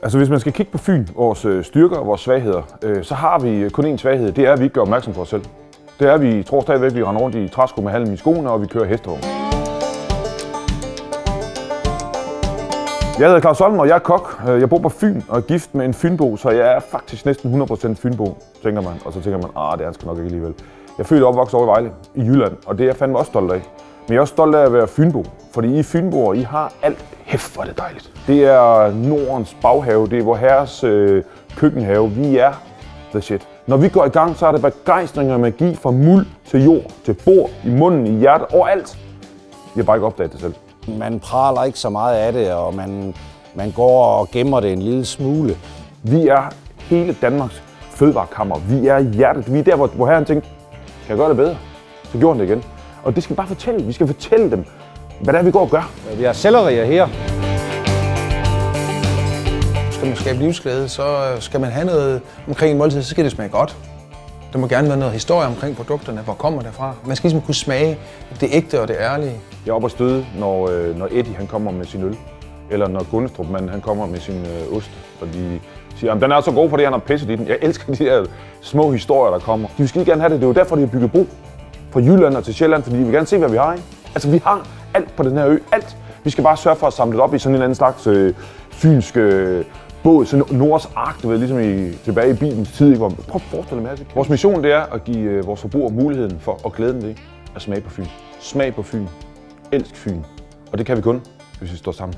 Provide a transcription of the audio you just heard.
Altså hvis man skal kigge på Fyn, vores styrker og vores svagheder, så har vi kun én svaghed. Det er, at vi ikke gør opmærksom på os selv. Det er, at vi tror stadigvæk, at vi render rundt i træsko med halm i skoene, og vi kører hestevogn. Jeg hedder Claus Holm, og jeg er kok. Jeg bor på Fyn og er gift med en fynbo, så jeg er faktisk næsten 100% fynbo, tænker man. Og så tænker man, det er han sgu nok ikke alligevel. Jeg er født og opvokset over i Vejle, i Jylland, og det er jeg fandme også stolt af. Men jeg er også stolt af at være fynbo, fordi I fynboer, I har alt. Hæft, hvor er det dejligt. Det er Nordens baghave, det er vor herres køkkenhave. Vi er the shit. Når vi går i gang, så er det begejstring og magi fra muld til jord, til bord, i munden, i hjertet, overalt. Jeg har bare ikke opdaget det selv. Man praler ikke så meget af det, og man går og gemmer det en lille smule. Vi er hele Danmarks fødevarekammer. Vi er hjertet. Vi er der, hvor herren tænkte, kan jeg gøre det bedre? Så gjorde han det igen. Og det skal vi bare fortælle. Vi skal fortælle dem, hvad det er, vi går og gør. Vi har sellerier her. Skal man skabe livsglæde, så skal man have noget omkring en måltid, så skal det smage godt. Der må gerne være noget historie omkring produkterne. Hvor kommer det fra? Man skal ligesom kunne smage det ægte og det ærlige. Jeg er oppe at støde, når Eddie han kommer med sin øl. Eller når Gunnestrup han kommer med sin ost. Og de siger, at den er så god, fordi han har pisset i den. Jeg elsker de der små historier, der kommer. De vil skide gerne have det. Det er jo derfor, de har bygget bro. Fra Jylland og til Sjælland, fordi de vil gerne se, hvad vi har. Ikke? Altså, vi har alt på den her ø. Alt. Vi skal bare sørge for at samle det op i sådan en anden slags fynsk båd. Sådan Nords Ark, du ved, ligesom tilbage i Bibelens tid. Prøv at forestille dig det. Vores mission, det er at give vores forbrugere muligheden for og glæden ved at smage på Fyn. Smag på Fyn. Elsk Fyn. Og det kan vi kun, hvis vi står sammen.